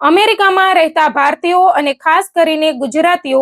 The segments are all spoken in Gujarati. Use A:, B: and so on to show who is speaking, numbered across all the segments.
A: અમેરિકામાં રહેતા ભારતીયો અને ખાસ કરીને ગુજરાતીઓ,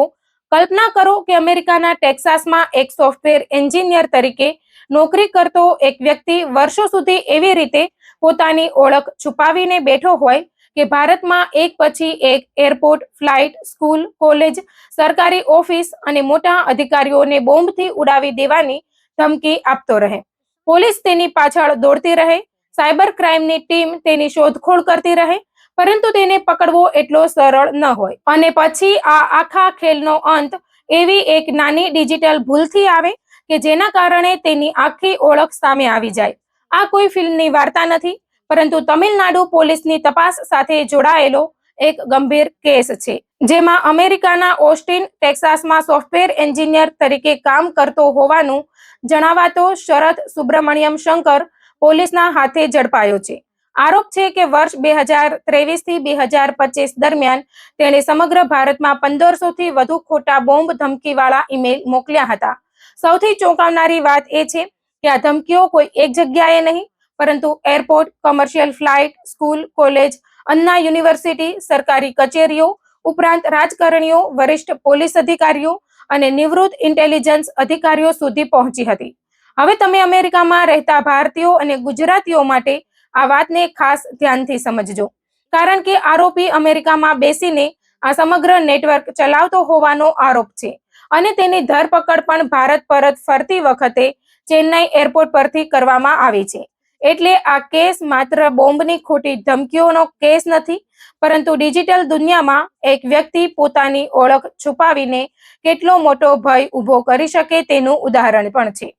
A: કલ્પના કરો કે અમેરિકાના ટેક્સાસમાં એક સોફ્ટવેર એન્જિનિયર તરીકે નોકરી કરતો એક વ્યક્તિ વર્ષો સુધી એવી રીતે પોતાની ઓળખ છુપાવીને બેઠો હોય કે ભારતમાં એક પછી એક એરપોર્ટ, ફ્લાઇટ, સ્કૂલ, કોલેજ, સરકારી ઓફિસ અને મોટા અધિકારીઓને બોમ્બથી ઉડાવી દેવાની ધમકી આપતો રહે. પોલીસ તેની પાછળ દોડતી રહે, સાયબર ક્રાઇમની ટીમ તેની શોધખોળ કરતી રહે, પરંતુ તેને પકડવો એટલો સરળ ન હોય. અને પછી આ આખા ખેલનો અંત એવી એક નાની ડિજિટલ ભૂલથી આવે કે જેના કારણે તેની આખી ઓળખ સામે આવી જાય. આ કોઈ ફિલ્મની વાર્તા નથી, પરંતુ તમિલનાડુ પોલીસની તપાસ સાથે જોડાયેલો એક ગંભીર કેસ છે, જેમાં અમેરિકાના ઓસ્ટિન, ટેક્સાસમાં સોફ્ટવેર એન્જિનિયર તરીકે કામ કરતો હોવાનું જણાવાતો શરથ સુબ્રમણ્યમ શંકર પોલીસના હાથે ઝડપાયો છે. આરોપ છે કે વર્ષ 2023 થી 2025 દરમિયાન તેણે સમગ્ર ભારતમાં 1500 થી વધુ ખોટા બોમ્બ ધમકીવાળા ઈમેલ મોકલ્યા હતા. સૌથી ચોંકાવનારી વાત એ છે કે આ ધમકીઓ કોઈ એક જગ્યાએ નહીં, પરંતુ airport, commercial flight, school, college, Anna university, સરકારી કચેરીઓ ઉપરાંત રાજકારણીઓ, વરિષ્ઠ પોલીસ અધિકારીઓ અને નિવૃત્ત ઇન્ટેલિજન્સ અધિકારીઓ સુધી પહોંચી હતી. હવે તમે અમેરિકામાં રહેતા ભારતીયો અને ગુજરાતીઓ માટે આ વાતને ખાસ ધ્યાનથી સમજજો, કારણ કે આરોપી અમેરિકામાં બેસીને આ સમગ્ર નેટવર્ક ચલાવતો હોવાનો આરોપ છે અને તેની ધરપકડ પણ ભારત પરત ફરતી વખતે ચેન્નઈ એરપોર્ટ પરથી કરવામાં આવી છે. એટલે આ કેસ માત્ર બોમ્બની ખોટી ધમકીઓનો કેસ નથી, પરંતુ ડિજિટલ દુનિયામાં એક વ્યક્તિ પોતાની ઓળખ છુપાવીને કેટલો મોટો ભય ઊભો કરી શકે તેનું ઉદાહરણ પણ છે.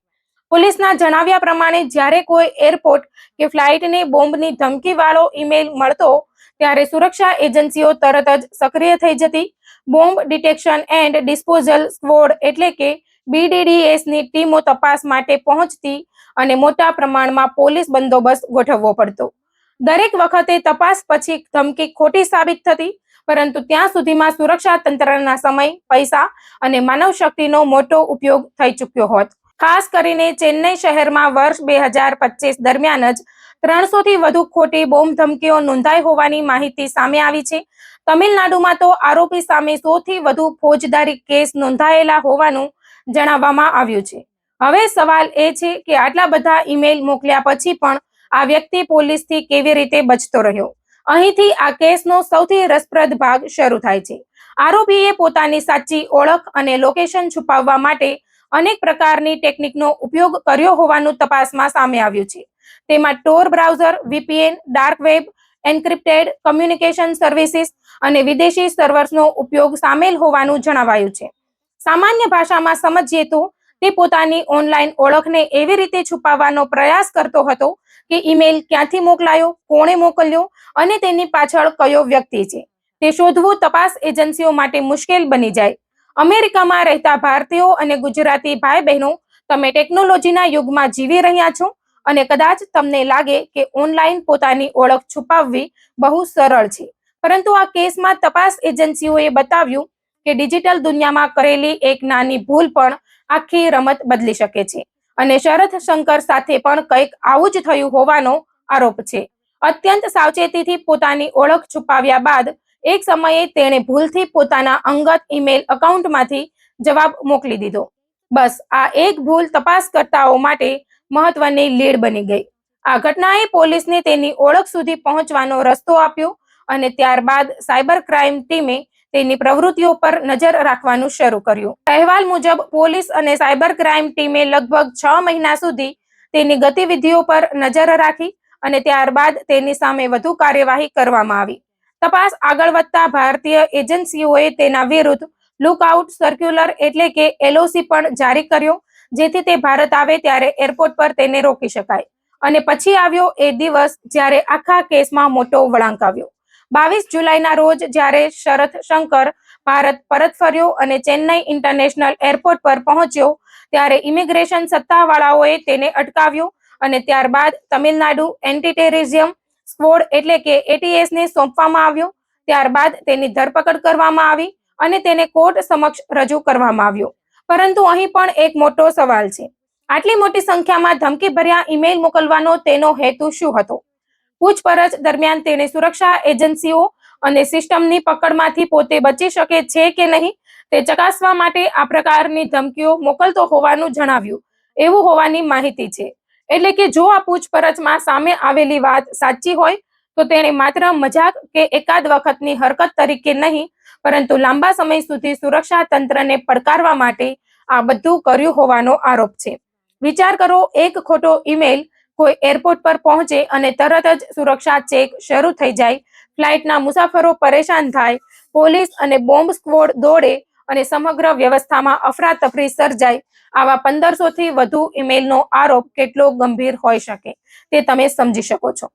A: પોલીસના જણાવ્યા પ્રમાણે જ્યારે કોઈ એરપોર્ટ કે ફ્લાઇટને બોમ્બની ધમકીવાળો ઈમેલ મળતો ત્યારે સુરક્ષા એજન્સીઓ તરત જ સક્રિય થઈ જતી. Bomb detection and disposal squad એટલે કે BDDSની ટીમો તપાસ માટે પહોંચતી અને મોટા પ્રમાણમાં પોલીસ બંદોબસ્ત ગોઠવવો પડતો. દરેક વખતે તપાસ પછી ધમકી ખોટી સાબિત થતી, પરંતુ ત્યાં સુધીમાં સુરક્ષા તંત્રના સમય, પૈસા અને માનવ શક્તિનો મોટો ઉપયોગ થઈ ચૂક્યો હોત. ખાસ કરીને ચેન્નઈ શહેરમાં વર્ષ 2025 દરમિયાન જ 300 થી વધુ ખોટી બોમ્બ ધમકીઓ નોંધાઈ હોવાની માહિતી સામે આવી છે. તમિલનાડુમાં તો આરોપી સામે 100 થી વધુ ફોજદારી કેસ નોંધાયેલા હોવાનું જણાવવામાં આવ્યું છે. હવે સવાલ એ છે કે આટલા બધા ઈમેલ મોકલ્યા પછી પણ આ વ્યક્તિ પોલીસથી કેવી રીતે બચતો રહ્યો? અહીંથી આ કેસનો સૌથી રસપ્રદ ભાગ શરૂ થાય છે. આરોપીએ પોતાની સાચી ઓળખ અને લોકેશન છુપાવવા માટે અનેક પ્રકારની ટેકનિકનો ઉપયોગ કર્યો હોવાનું તપાસમાં સામે આવ્યું છે. તેમાં ટોર browser, VPN, dark web, encrypted communication services અને વિદેશી સર્વર્સનો ઉપયોગ સામેલ હોવાનું જણાવાયું છે. સામાન્ય ભાષામાં સમજીએ તો તે પોતાની ઓનલાઈન ઓળખને એવી રીતે છુપાવવાનો પ્રયાસ કરતો હતો કે ઈમેલ ક્યાંથી મોકલાયો, કોણે મોકલ્યો અને તેની પાછળ કયો વ્યક્તિ છે તે શોધવું તપાસ એજન્સીઓ માટે મુશ્કેલ બની જાય. અમેરિકામાં રહેતા ભારતીયો અને ગુજરાતી ભાઈ બહેનો, તમે ટેકનોલોજીના યુગમાં જીવી રહ્યા છો અને કદાચ તમને લાગે કે ઓનલાઈન પોતાની ઓળખ છુપાવવી બહુ સરળ છે, પરંતુ આ કેસમાં તપાસ એજન્સીઓએ બતાવ્યું કે ડિજિટલ દુનિયામાં કરેલી એક નાની ભૂલ પણ આખી રમત બદલી શકે છે. અને શરથ શંકર સાથે પણ કંઈક આવું જ થયું હોવાનો આરોપ છે. અત્યંત સાવચેતીથી પોતાની ઓળખ છુપાવ્યા બાદ એક સમયે તેણે ભૂલથી પોતાના અંગત ઈમેલ એકાઉન્ટમાંથી જવાબ મોકલી દીધો. બસ આ એક ભૂલ તપાસકર્તાઓ માટે મહત્વની લીડ બની ગઈ. આ ઘટનાએ પોલીસને તેની ઓળખ સુધી પહોંચવાનો રસ્તો આપ્યો અને ત્યારબાદ સાયબર ક્રાઇમ ટીમે તેની પ્રવૃત્તિઓ પર નજર રાખવાનું શરૂ કર્યું. અહેવાલ મુજબ પોલીસ અને સાયબર ક્રાઇમ ટીમે લગભગ 6 મહિના સુધી તેની ગતિવિધિઓ પર નજર રાખી અને ત્યારબાદ તેની સામે વધુ કાર્યવાહી કરવામાં આવી. તપાસ આગળ વધતા ભારતીય એજન્સીઓએ તેના વિરુદ્ધ લુકઆઉટ સર્ક્યુલર એટલે કે LOC પણ જારી કર્યો, જેથી તે ભારત આવે ત્યારે એરપોર્ટ પર તેને રોકી શકાય. અને પછી આવ્યો એ દિવસ જ્યારે આખા કેસમાં મોટો વળાંક આવ્યો. 22 જુલાઈના રોજ જ્યારે શરથ શંકર ભારત પરત ફર્યો અને ચેન્નઈ ઇન્ટરનેશનલ એરપોર્ટ પર પહોંચ્યો ત્યારે ઇમિગ્રેશન સત્તાવાળાઓએ તેને અટકાવ્યો અને ત્યારબાદ તમિલનાડુ એન્ટી ટેરરિઝમ સ્ક્વોડ એટલે કે ATSને સોંપવામાં આવ્યો. ત્યારબાદ તેની ધરપકડ કરવામાં આવી અને તેને કોર્ટ સમક્ષ રજૂ કરવામાં આવ્યો. પરંતુ અહીં પણ એક મોટો સવાલ છે. આટલી મોટી સંખ્યામાં ધમકીભર્યા ઈમેલ મોકલવાનો તેનો હેતુ શું હતો? પૂછપરછ દરમિયાન તેણે સુરક્ષા એજન્સીઓ અને સિસ્ટમની પકડમાંથી પોતે બચી શકે છે કે નહીં તે ચકાસવા માટે આ પ્રકારની ધમકીઓ મોકલતો હોવાનું જણાવ્યું એવું હોવાની માહિતી છે. એટલે કે જો આ પૂછપરછમાં સામે આવેલી વાત સાચી હોય તો તેણે માત્ર મજાક કે એકાદ વખતની હરકત તરીકે નહીં પરંતુ લાંબા સમય સુધી સુરક્ષા તંત્રને પડકારવા માટે આ બધું કર્યું હોવાનો આરોપ છે. વિચાર કરો, એક ખોટો ઈમેલ કોઈ એરપોર્ટ પર પહોંચે અને તરત જ સુરક્ષા ચેક શરૂ થઈ જાય, ફ્લાઇટના મુસાફરો પરેશાન થાય, પોલીસ અને બોમ્બ સ્ક્વોડ દોડે અને સમગ્ર વ્યવસ્થામાં અફરાતફરી સર્જાય. આવા 1500 થી વધુ ઈમેલનો આરોપ કેટલો ગંભીર હોઈ શકે તે તમે સમજી શકો છો.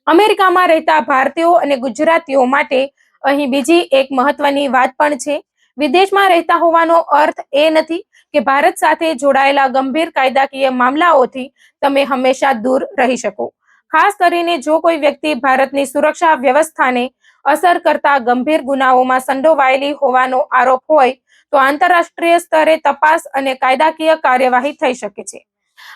A: અમેરિકામાં રહેતા ભારતીયો અને ગુજરાતીઓ માટે અહીં બીજી એક મહત્વની વાત પણ છે. વિદેશમાં રહેતા હોવાનો અર્થ એ નથી કે ભારત સાથે જોડાયેલા ગંભીર કાયદાકીય મામલાઓથી તમે હંમેશા દૂર રહી શકો. ખાસ કરીને જો કોઈ વ્યક્તિ ભારતની સુરક્ષા વ્યવસ્થાને અસર કરતા ગંભીર ગુનાઓમાં સંડોવાયેલી હોવાનો આરોપ હોય તો આંતરરાષ્ટ્રીય સ્તરે તપાસ અને કાયદાકીય કાર્યવાહી થઈ શકે છે.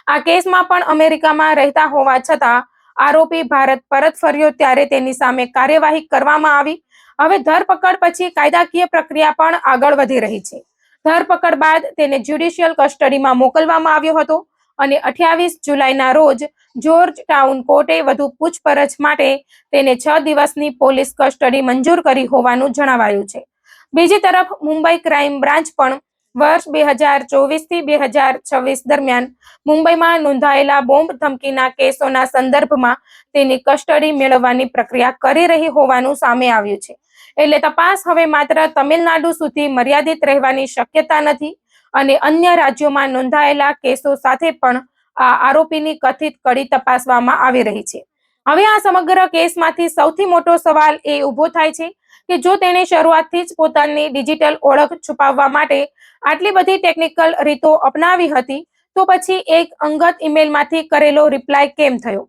A: આ કેસમાં પણ અમેરિકામાં રહેતા હોવા છતાં આરોપી ભારત પરત ફર્યો ત્યારે તેની સામે કાર્યવાહી કરવામાં આવી. હવે ધરપકડ પછી કાયદાકીય પ્રક્રિયા પણ આગળ વધી રહી છે. ધરપકડ બાદ તેને જ્યુડિશિયલ કસ્ટડીમાં મોકલવામાં આવ્યો હતો અને 28 જુલાઈના રોજ જ્યોર્જ ટાઉન કોર્ટે વધુ પૂછપરછ માટે તેને 6 દિવસની પોલીસ કસ્ટડી મંજૂર કરી હોવાનું જણાવાયું છે. બીજી તરફ મુંબઈ ક્રાઇમ બ્રાન્ચ પણ વર્ષ 2024 થી 2026 દરમિયાન મુંબઈમાં નોંધાયેલા બોમ્બ ધમકીના કેસોના સંદર્ભમાં તેની કસ્ટડી મેળવવાની પ્રક્રિયા કરી રહી હોવાનું સામે આવ્યું છે. એટલે તપાસ હવે માત્ર તમિલનાડુ સુધી મર્યાદિત રહેવાની શક્યતા નથી અને અન્ય રાજ્યોમાં નોંધાયેલા કેસો સાથે પણ આ આરોપીની કથિત કડી તપાસવામાં આવી રહી છે. હવે આ સમગ્ર કેસમાંથી સૌથી મોટો સવાલ એ ઊભો થાય છે કે જો તેણે શરૂઆતથી જ પોતાની ડિજિટલ ઓળખ છુપાવવા માટે આટલી બધી ટેકનિકલ રીતો અપનાવી હતી તો પછી એક અંગત ઈમેલમાંથી કરેલો રિપ્લાય કેમ થયો?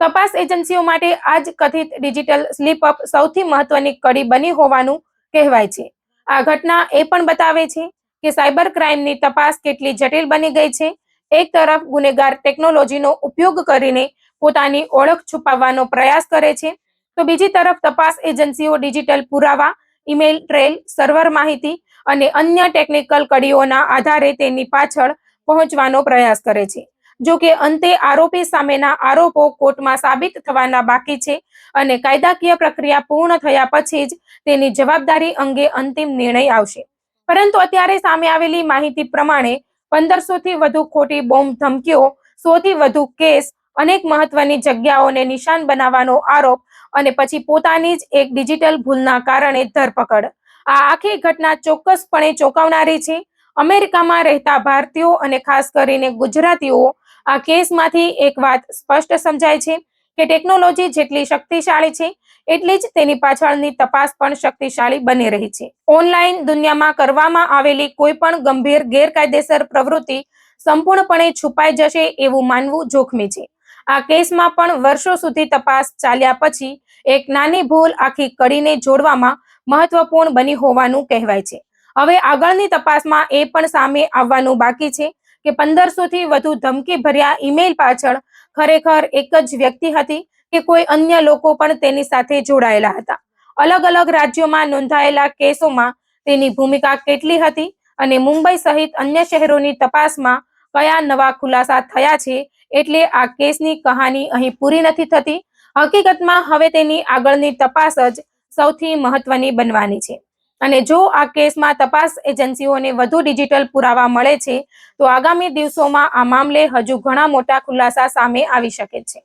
A: તપાસ એજન્સીઓ માટે આ જ કથિત ડિજિટલ સ્લીપ અપ સૌથી મહત્વની કડી બની હોવાનું કહેવાય છે. આ ઘટના એ પણ બતાવે છે કે સાયબર ક્રાઇમની તપાસ કેટલી જટિલ બની ગઈ છે. એક તરફ ગુનેગાર ટેકનોલોજીનો ઉપયોગ કરીને પોતાની ઓળખ છુપાવવાનો પ્રયાસ કરે છે તો બીજી તરફ તપાસ એજન્સીઓ ડિજિટલ પુરાવા, ઈમેલ ટ્રેલ, સર્વર માહિતી અને અન્ય ટેકનિકલ કડીઓના આધારે તેની પાછળ પહોંચવાનો પ્રયાસ કરે છે. જો કે અંતે આરોપી સામેના આરોપો કોર્ટમાં સાબિત થવાના બાકી છે અને કાયદાકીય પ્રક્રિયા પૂર્ણ થયા પછી જ તેની જવાબદારી અંગે અંતિમ નિર્ણય આવશે. પરંતુ અત્યારે સામે આવેલી માહિતી પ્રમાણે 1500 થી વધુ ખોટી બોમ્બ ધમકીઓ, 100 થી વધુ કેસ, અનેક મહત્વની જગ્યાઓને નિશાન બનાવવાનો આરોપ અને પછી પોતાની જ એક ડિજિટલ ભૂલના કારણે ધરપકડ. આ આખી ઘટના ચોક્કસપણે ચોંકાવનારી છે. અમેરિકામાં રહેતા ભારતીયો અને ખાસ કરીને ગુજરાતીઓ આ કેસમાંથી એક વાત સ્પષ્ટ સમજાય છે કે ટેકનોલોજી જેટલી શક્તિશાળી છે એટલી જ તેની પાછળની તપાસ પણ શક્તિશાળી બની રહી છે. ઓનલાઈન દુનિયામાં કરવામાં આવેલી કોઈ પણ ગંભીર ગેરકાયદેસર પ્રવૃત્તિ સંપૂર્ણપણે છુપાઈ જશે એવું માનવું જોખમી છે. આ કેસમાં પણ વર્ષો સુધી તપાસ ચાલ્યા પછી એક નાની ભૂલ આખી કડીને જોડવામાં મહત્વપૂર્ણ બની હોવાનું કહેવાય છે. હવે આગળની તપાસમાં એ પણ સામે આવવાનું બાકી છે કે 1500 થી વધુ ધમકી ભર્યા ઈમેલ પાછળ ખરેખર એક જ વ્યક્તિ હતી કે કોઈ અન્ય લોકો પણ તેની સાથે જોડાયેલા હતા. અલગ અલગ રાજ્યોમાં નોંધાયેલા કેસોમાં તેની ભૂમિકા કેટલી હતી અને મુંબઈ સહિત અન્ય શહેરોની તપાસમાં કયા નવા ખુલાસા થયા છે. એટલે આ કેસની કહાની અહીં પૂરી નથી થતી. હકીકતમાં હવે તેની આગળની તપાસ જ સૌથી મહત્વની બનવાની છે અને જો આ કેસમાં તપાસ એજન્સીઓને વધુ ડિજિટલ પુરાવા મળે છે તો આગામી દિવસોમાં આ મામલે હજુ ઘણા મોટા ખુલાસા સામે આવી શકે છે.